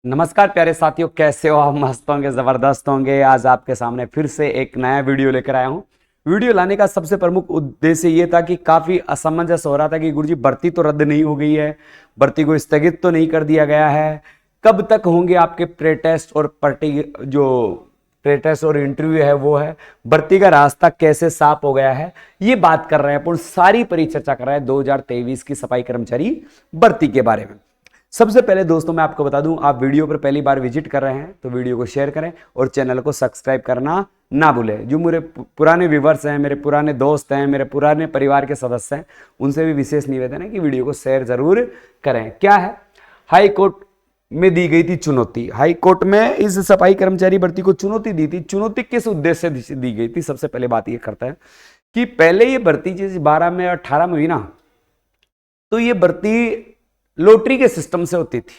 नमस्कार प्यारे साथियों, कैसे हो आप? मस्त होंगे, जबरदस्त होंगे। आज आपके सामने फिर से एक नया वीडियो लेकर आया हूं। वीडियो लाने का सबसे प्रमुख उद्देश्य ये था कि काफी असमंजस हो रहा था कि गुरुजी भर्ती तो रद्द नहीं हो गई है, भर्ती को स्थगित तो नहीं कर दिया गया है, कब तक होंगे आपके प्रे टेस्ट और प्रे टेस्ट और इंटरव्यू है वो है, भर्ती का रास्ता कैसे साफ हो गया है, ये बात कर रहे हैं। पूर्ण सारी परिचर्चा कर रहे हैं 2023 की सफाई कर्मचारी भर्ती के बारे में। सबसे पहले दोस्तों मैं आपको बता दूं, आप वीडियो पर पहली बार विजिट कर रहे हैं तो वीडियो को शेयर करें और चैनल को सब्सक्राइब करना ना भूलें। जो मेरे पुराने व्यूवर्स हैं, मेरे पुराने दोस्त हैं, मेरे पुराने परिवार के सदस्य हैं, उनसे भी विशेष निवेदन है कि वीडियो को शेयर जरूर करें। क्या है, हाई कोर्ट में दी गई थी चुनौती। हाई कोर्ट में इस सफाई कर्मचारी भर्ती को चुनौती दी थी। चुनौती किस उद्देश्य से दी गई थी? सबसे पहले बात यह करता है कि पहले ये भर्ती जैसे 12 में 18 में हुई ना, तो ये भर्ती लॉटरी के सिस्टम से होती थी,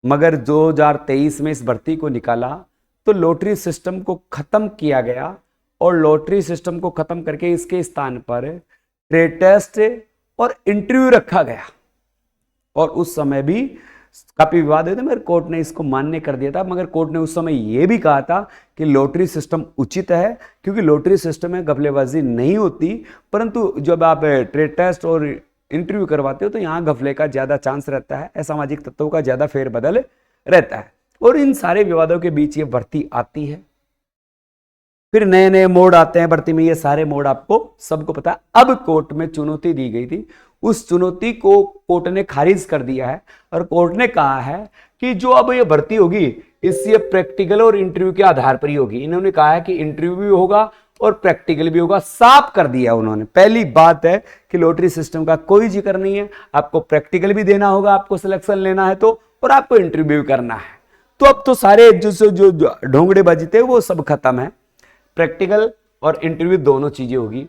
मगर 2023 में इस भर्ती को निकाला तो लॉटरी सिस्टम को खत्म किया गया और लॉटरी सिस्टम को खत्म करके इसके स्थान पर ट्रेड टेस्ट और इंटरव्यू रखा गया। और उस समय भी काफी विवाद हुए थे, मगर कोर्ट ने इसको मान्य कर दिया था। मगर कोर्ट ने उस समय यह भी कहा था कि लॉटरी सिस्टम उचित है, क्योंकि लॉटरी सिस्टम में घपलेबाजी नहीं होती, परंतु जब आप ट्रेड टेस्ट और इंटरव्यू करवाते हो तो यहां घपले का ज्यादा चांस रहता है, असामाजिक तत्वों का ज्यादा फेरबदल रहता है। और इन सारे विवादों के बीच ये भर्ती आती है, फिर नए नए मोड़ आते हैं भर्ती में। ये सारे मोड़ आपको सबको पता है। अब कोर्ट में चुनौती दी गई थी, उस चुनौती को कोर्ट ने खारिज कर दिया है और कोर्ट ने कहा है कि जो अब ये भर्ती होगी इससे प्रैक्टिकल और इंटरव्यू के आधार पर ही होगी। इन्होंने कहा है कि इंटरव्यू भी होगा और प्रैक्टिकल भी होगा, साफ कर दिया उन्होंने। पहली बात है कि लॉटरी सिस्टम का कोई जिक्र नहीं है, आपको प्रैक्टिकल भी देना होगा, आपको सिलेक्शन लेना है तो, और आपको इंटरव्यू भी करना है। तो अब तो सारे जो ढोंगड़ेबाजी थे वो सब खत्म है, प्रैक्टिकल और इंटरव्यू दोनों चीजें होगी।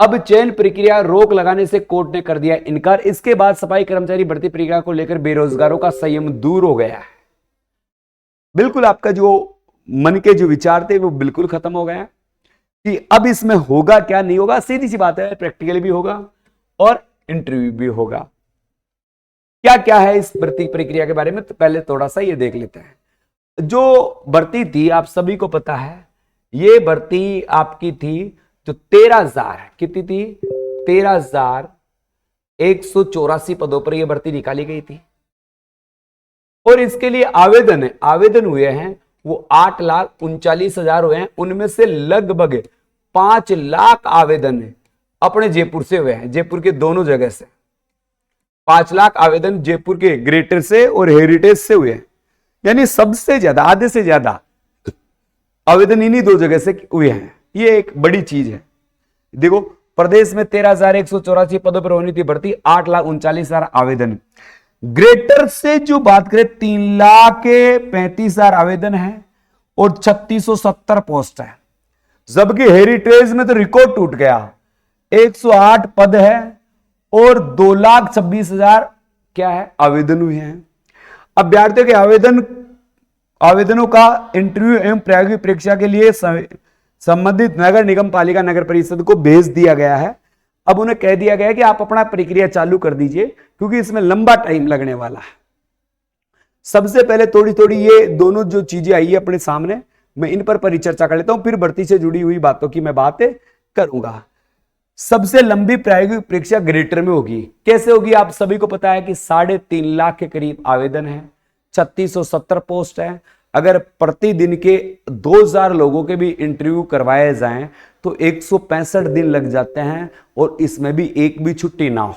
अब चयन प्रक्रिया रोक लगाने से कोर्ट ने कर दिया इनकार। इसके बाद सफाई कर्मचारी भर्ती प्रक्रिया को लेकर बेरोजगारों का संयम दूर हो गया है। बिल्कुल आपका जो मन के जो विचार थे वो बिल्कुल खत्म हो गए हैं कि अब इसमें होगा क्या नहीं होगा। सीधी सी बात है, प्रैक्टिकल भी होगा और इंटरव्यू भी होगा। क्या क्या है इस भर्ती प्रक्रिया के बारे में, तो पहले थोड़ा सा ये देख लेते हैं। जो भर्ती थी आप सभी को पता है, ये भर्ती आपकी थी जो 13,000 कितनी थी, 13,184 पदों पर यह भर्ती निकाली गई थी। और इसके लिए आवेदन हुए हैं वो 8,39,000 हुए हैं। उनमें से लगभग 5 लाख आवेदन अपने जयपुर से हुए हैं, जयपुर के दोनों जगह से। 5 लाख आवेदन जयपुर के ग्रेटर से और हेरिटेज से हुए हैं, यानी सबसे ज्यादा, आधे से ज्यादा आवेदन इन्हीं दो जगह से हुए हैं। ये एक बड़ी चीज है। देखो, प्रदेश में 13,184 पदों पर होनी थी भर्ती, 8,39,000 आवेदन। ग्रेटर से जो बात करें 3,35,000 आवेदन है और 3,670 पोस्ट है। जबकि हेरिटेज में तो रिकॉर्ड टूट गया, 108 पद है और 2,26,000 क्या है आवेदन हुए हैं। अभ्यर्थियों के आवेदनों का इंटरव्यू एवं प्रायोगिक परीक्षा के लिए संबंधित नगर निगम पालिका नगर परिषद को भेज दिया गया है। अब उन्हें कह दिया गया है कि आप अपना प्रक्रिया चालू कर दीजिए, क्योंकि इसमें लंबा टाइम लगने वाला है। सबसे पहले थोड़ी थोड़ी ये दोनों जो चीजें आई है अपने सामने, मैं इन पर परिचर्चा कर लेता हूं, फिर भर्ती से जुड़ी हुई बातों की मैं बात करूंगा। सबसे लंबी प्रायोगिक परीक्षा ग्रेटर में होगी। कैसे होगी आप सभी को पता है कि 3.5 लाख के करीब आवेदन है, 3,670 पोस्ट है। अगर प्रतिदिन के 2,000 लोगों के भी इंटरव्यू करवाए जाएं तो 165 दिन लग जाते हैं, और इसमें भी एक भी छुट्टी ना हो,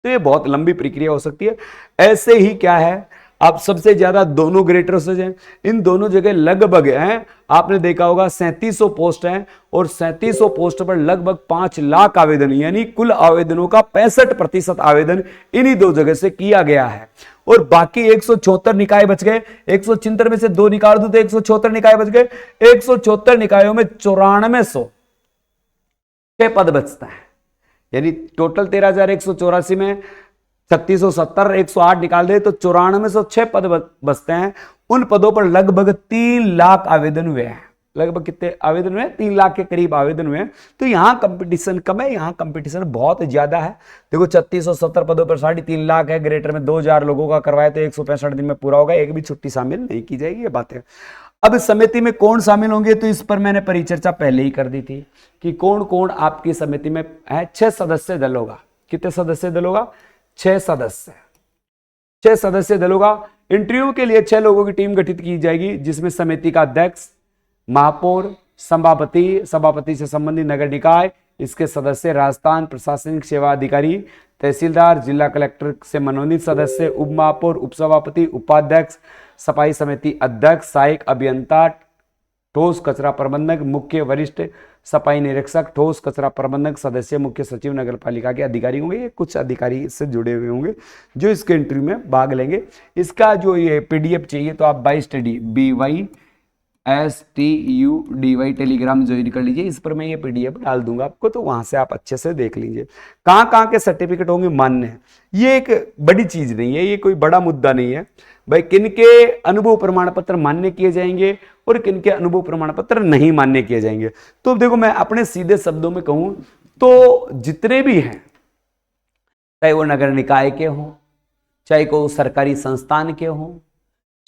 तो ये बहुत लंबी प्रक्रिया हो सकती है। ऐसे ही क्या है, आप सबसे ज्यादा दोनों ग्रेटर से हैं, इन दोनों जगह लगभग हैं, आपने देखा होगा 3700 पोस्ट हैं, और 3700 पोस्ट पर लगभग 5 लाख आवेदन, यानी कुल आवेदनों का 65% आवेदन इन्हीं दो जगह से किया गया है। और बाकी 174 निकाय बच गए। 176 में से 2 निकाल दो तो 174 निकाय बच गए। 174 निकायों में 9400 पद बचता है, यानी टोटल 13,184 में 3670 108 निकाल दे तो 9406 पद बचते हैं। उन पदों पर लगभग 3 लाख आवेदन हुए हैं। लगभग कितने आवेदन हुए, 3 लाख के करीब आवेदन हुए हैं। तो यहाँ कंपटीशन कम है, यहाँ कंपटीशन बहुत ज्यादा है। देखो 3670 पदों पर 3.5 लाख है। ग्रेटर में 2000 लोगों का करवाया तो 165 दिन में पूरा होगा, एक भी छुट्टी शामिल नहीं की जाएगी, ये बात है। अब इस समिति में कौन शामिल होंगे, तो इस पर मैंने परिचर्चा पहले ही कर दी थी कि कौन कौन आपकी समिति में है। 6 सदस्य दल होगा। कितने सदस्य दल होगा, 6 सदस्य, 6 सदस्य दल होगा। इंटरव्यू के लिए 6 लोगों की टीम गठित की जाएगी, जिसमें समिति का अध्यक्ष, महापौर, सभापति, सभापति से संबंधित नगर निकाय, इसके सदस्य, राजस्थान प्रशासनिक सेवा अधिकारी, तहसीलदार, जिला कलेक्टर से मनोनीत सदस्य, उप महापौर, उपसभापति, उपाध्यक्ष, सफाई समिति अध्यक्ष, सहायक अभियंता, ठोस कचरा प्रबंधक, मुख्य वरिष्ठ सफाई निरीक्षक, ठोस कचरा प्रबंधक, सदस्य, मुख्य सचिव, नगर पालिका के अधिकारी होंगे। ये कुछ अधिकारी इससे जुड़े हुए होंगे जो इसके इंटरव्यू में भाग लेंगे। इसका जो ये पीडीएफ चाहिए तो आप by study BYSTUDY Telegram join कर लीजिए। इस पर मैं ये पीडीएफ डाल दूंगा आपको, तो वहां से आप अच्छे से देख लीजिए कहाँ कहाँ के सर्टिफिकेट होंगे मान्य है। ये एक बड़ी चीज नहीं है, ये कोई बड़ा मुद्दा नहीं है भाई। किनके अनुभव प्रमाण पत्र मान्य किए जाएंगे और किनके अनुभव प्रमाण पत्र नहीं मान्य किए जाएंगे। तो देखो मैं अपने सीधे शब्दों में कहूं तो जितने भी हैं, चाहे वो नगर निकाय के हों, चाहे वो सरकारी संस्थान के हों,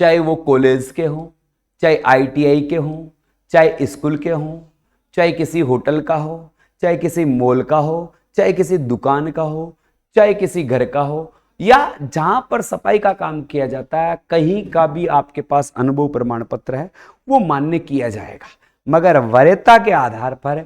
चाहे वो कॉलेज के हों, चाहे ITI के हों, चाहे स्कूल के हों, चाहे किसी होटल का हो, चाहे किसी मॉल का हो, चाहे किसी दुकान का हो, चाहे किसी घर का हो, या जहां पर सफाई का काम किया जाता है, कहीं का भी आपके पास अनुभव प्रमाण पत्र है, वो मान्य किया जाएगा। मगर वरीयता के आधार पर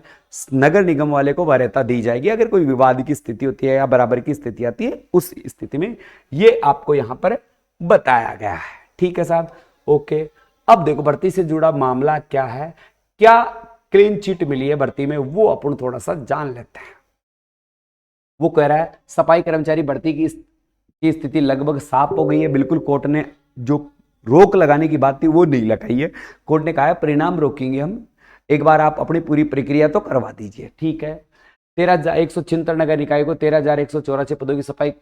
नगर निगम वाले को वरीयता दी जाएगी। अगर कोई विवाद की स्थिति होती है या बराबर की स्थिति आती है, उस स्थिति में ये आपको यहां पर बताया गया है। ठीक है साहब, ओके। अब देखो भर्ती से जुड़ा मामला क्या है, क्या क्लीन चिट मिली है भर्ती में, वो अपन थोड़ा सा जान लेते हैं। वो कह रहा है सफाई कर्मचारी भर्ती की स्थिति लगभग साफ हो गई है। बिल्कुल, कोर्ट ने जो रोक लगाने की बात थी वो नहीं लगाई है। कोर्ट ने कहा है परिणाम रोकेंगे हम, एक बार आप अपनी पूरी प्रक्रिया तो करवा दीजिए। ठीक है। 13,176 नगर निकाय को 13,184 पदों की सफाई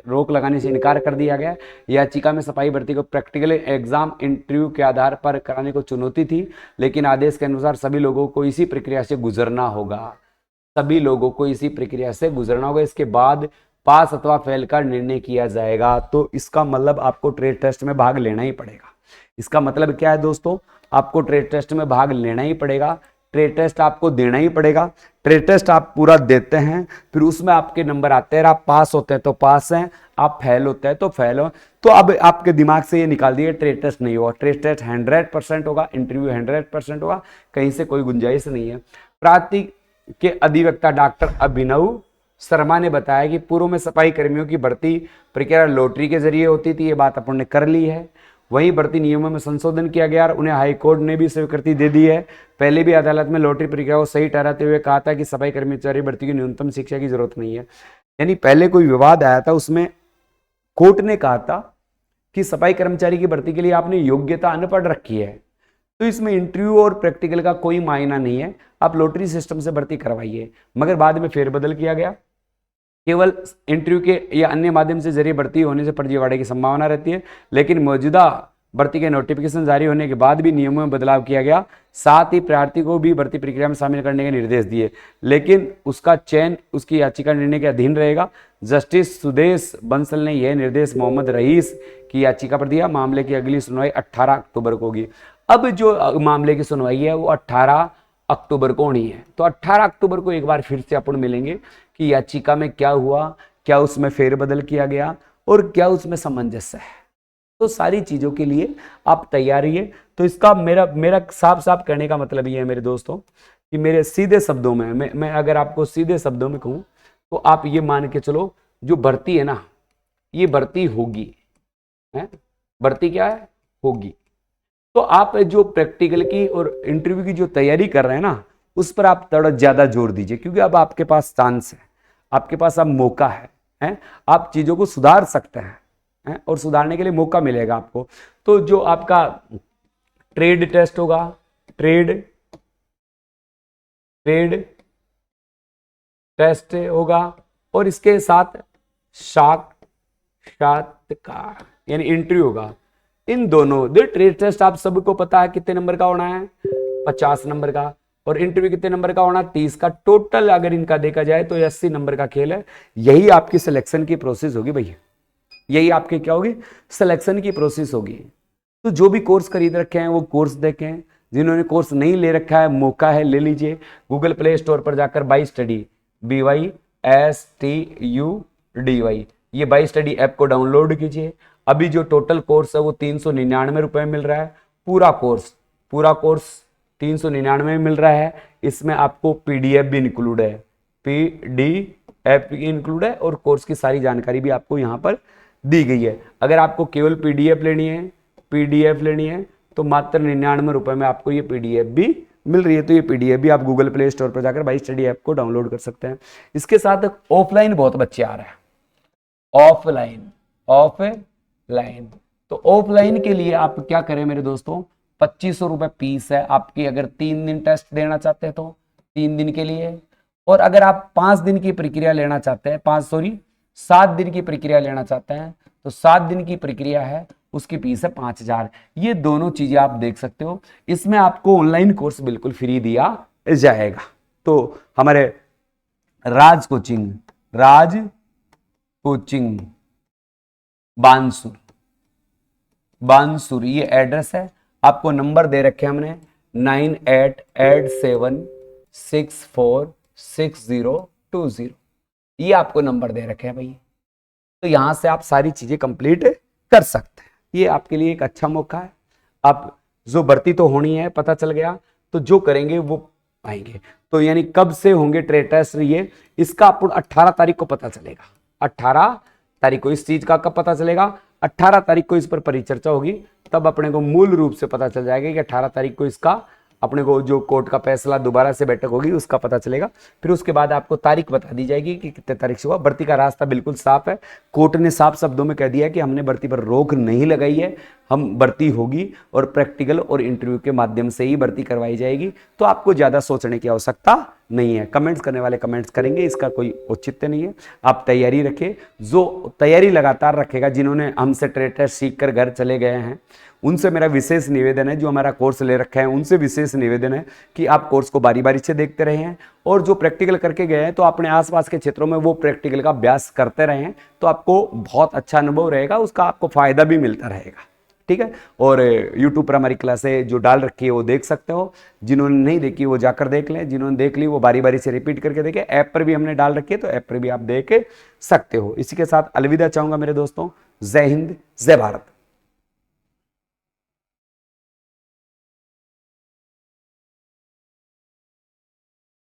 रोक लगाने से इनकार कर दिया गया। याचिका में सफाई भर्ती को प्रैक्टिकल एग्जाम इंटरव्यू के आधार पर कराने को चुनौती थी, लेकिन आदेश के अनुसार सभी लोगों को इसी प्रक्रिया से गुजरना होगा। सभी लोगों को इसी प्रक्रिया से गुजरना होगा। इसके बाद पास अथवा फेल का निर्णय किया जाएगा। तो इसका मतलब आपको ट्रेड टेस्ट में भाग लेना ही पड़ेगा। इसका मतलब क्या है दोस्तों, आपको ट्रेड टेस्ट में भाग लेना ही पड़ेगा। ट्रेड टेस्ट आपको देना ही पड़ेगा। ट्रेड टेस्ट आप पूरा देते हैं, फिर उसमें आपके नंबर आते हैं, आप पास होते हैं तो पास हैं, आप फेल होते हैं तो फेल हो। तो अब आपके दिमाग से ये निकाल दिए ट्रेड टेस्ट नहीं होगा। ट्रेड टेस्ट 100% होगा, इंटरव्यू 100% होगा, कहीं से कोई गुंजाइश नहीं है। प्रांतीय के अधिवक्ता डॉक्टर अभिनव शर्मा ने बताया कि पूर्व में सफाई कर्मियों की भर्ती प्रक्रिया लॉटरी के जरिए होती थी, ये बात अपन ने कर ली है। वहीं भर्ती नियमों में संशोधन किया गया और उन्हें हाईकोर्ट ने भी स्वीकृति दे दी है। पहले भी अदालत में लॉटरी प्रक्रिया को सही ठहराते हुए कहा था कि सफाई कर्मचारी भर्ती की न्यूनतम शिक्षा की जरूरत नहीं है। यानी पहले कोई विवाद आया था, उसमें कोर्ट ने कहा था कि सफाई कर्मचारी की भर्ती के लिए आपने योग्यता अनपढ़ रखी है, तो इसमें इंटरव्यू और प्रैक्टिकल का कोई मायना नहीं है, आप लॉटरी सिस्टम से भर्ती करवाइए। मगर बाद में फेरबदल किया गया, केवल इंटरव्यू के या अन्य माध्यम से जरिए भर्ती होने से फर्जीवाड़े की संभावना रहती है। लेकिन मौजूदा भर्ती के नोटिफिकेशन जारी होने के बाद भी नियमों में बदलाव किया गया। साथ ही प्रार्थी को भी भर्ती प्रक्रिया में शामिल करने के निर्देश दिए, लेकिन उसका चयन उसकी याचिका निर्णय के अधीन रहेगा। जस्टिस सुदेश बंसल ने यह निर्देश मोहम्मद रईस की याचिका पर दिया। मामले की अगली सुनवाई 18 अक्टूबर को होगी। अब जो मामले की सुनवाई है वो 18 अक्टूबर को होनी है। तो 18 अक्टूबर को एक बार फिर से अपन मिलेंगे कि याचिका में क्या हुआ, क्या उसमें फेरबदल किया गया और क्या उसमें सामंजस्य है। तो सारी चीजों के लिए आप तैयार रहिए। तो इसका मेरा साफ साफ कहने का मतलब ये है मेरे दोस्तों कि मेरे सीधे शब्दों में मैं अगर आपको सीधे शब्दों में कहूं तो आप ये मान के चलो, जो भर्ती है ना, ये भर्ती होगी है। भर्ती क्या है, होगी। तो आप जो प्रैक्टिकल की और इंटरव्यू की जो तैयारी कर रहे हैं ना, उस पर आप थोड़ा ज्यादा जोर दीजिए, क्योंकि अब आपके पास चांस है, आपके पास अब मौका है, आप चीजों को सुधार सकते हैं और सुधारने के लिए मौका मिलेगा आपको। तो जो आपका ट्रेड टेस्ट होगा, ट्रेड टेस्ट होगा, और इसके साथ साक्षात्कार यानी इंटरव्यू होगा। इन दोनों ट्रेड टेस्ट आप सबको पता है कितने नंबर का होना है, 50 नंबर का, और इंटरव्यू कितने नंबर का होना, 30 का। टोटल अगर इनका देखा जाए तो 80 नंबर का खेल है। यही आपकी सिलेक्शन की प्रोसेस होगी भैया, यही आपकी क्या होगी, सिलेक्शन की प्रोसेस होगी। तो जो भी कोर्स खरीद रखे हैं वो कोर्स देखें, जिन्होंने कोर्स नहीं ले रखा है मौका है, ले लीजिए। गूगल प्ले स्टोर पर जाकर बाई स्टडी, BYSTUDY, ये बाई स्टडी ऐप को डाउनलोड कीजिए। अभी जो टोटल कोर्स है वो 399 रुपए में मिल रहा है। पूरा कोर्स 399 में मिल रहा है। इसमें आपको PDF भी इंक्लूड है, PDF भी इंक्लूड है, और कोर्स की सारी जानकारी भी आपको यहाँ पर दी गई है। अगर आपको केवल PDF लेनी है तो मात्र 99 रुपए में आपको ये PDF भी मिल रही है। तो ये PDF भी आप गूगल प्ले स्टोर पर जाकर बाई स्टडी ऐप को डाउनलोड कर सकते हैं। इसके साथ ऑफलाइन बहुत बच्चे आ रहे हैं, ऑफलाइन। तो ऑफलाइन के लिए आप क्या करें मेरे दोस्तों, 2500 रुपए फीस है आपकी। अगर 3 दिन टेस्ट देना चाहते हैं तो 3 दिन के लिए, और अगर आप 5 दिन की प्रक्रिया लेना चाहते हैं, 7 दिन की प्रक्रिया लेना चाहते हैं तो 7 दिन की प्रक्रिया है, उसकी फीस है 5000। ये दोनों चीजें आप देख सकते हो। इसमें आपको ऑनलाइन कोर्स बिल्कुल फ्री दिया जाएगा। तो हमारे राज कोचिंग बानसूर ये एड्रेस है। आपको नंबर दे रखे हमने 9887646020, ये आपको नंबर दे रखे हैं भाई। तो यहां से आप सारी चीजें कंप्लीट कर सकते हैं। ये आपके लिए एक अच्छा मौका है। आप जो भर्ती तो होनी है पता चल गया, तो जो करेंगे वो पाएंगे। तो यानी कब से होंगे ट्रेड टेस्ट, ये इसका आपको 18 तारीख को पता चलेगा। 18 तारीख को इस चीज का कब पता चलेगा, 18 तारीख को इस पर परिचर्चा होगी, तब अपने को मूल रूप से पता चल जाएगा कि 18 तारीख को इसका अपने को जो कोर्ट का फैसला दोबारा से बैठक होगी उसका पता चलेगा। फिर उसके बाद आपको तारीख बता दी जाएगी कि कितने तारीख से हुआ। भर्ती का रास्ता बिल्कुल साफ है। कोर्ट ने साफ शब्दों में कह दिया है कि हमने भर्ती पर रोक नहीं लगाई है, हम भर्ती होगी और प्रैक्टिकल और इंटरव्यू के माध्यम से ही भर्ती करवाई जाएगी। तो आपको ज्यादा सोचने की आवश्यकता नहीं है। कमेंट्स करने वाले कमेंट्स करेंगे, इसका कोई औचित्य नहीं है। आप तैयारी रखें, जो तैयारी लगातार रखेगा, जिन्होंने हमसे ट्रेड टेस्ट सीख कर घर चले गए हैं उनसे मेरा विशेष निवेदन है, जो हमारा कोर्स ले रखा है उनसे विशेष निवेदन है कि आप कोर्स को बारी बारी से देखते रहें, और जो प्रैक्टिकल करके गए हैं तो अपने आसपास के क्षेत्रों में वो प्रैक्टिकल का अभ्यास करते रहें, तो आपको बहुत अच्छा अनुभव रहेगा, उसका आपको फायदा भी मिलता रहेगा। ठीक है। और यूट्यूब पर हमारी क्लासें जो डाल रखी है वो देख सकते हो, जिन्होंने नहीं देखी वो जाकर देख लें, जिन्होंने देख ली वो बारी बारी से रिपीट करके देखें। ऐप पर भी हमने डाल रखी है तो ऐप पर भी आप देख सकते हो। इसी के साथ अलविदा चाहूंगा मेरे दोस्तों। जय हिंद, जय भारत।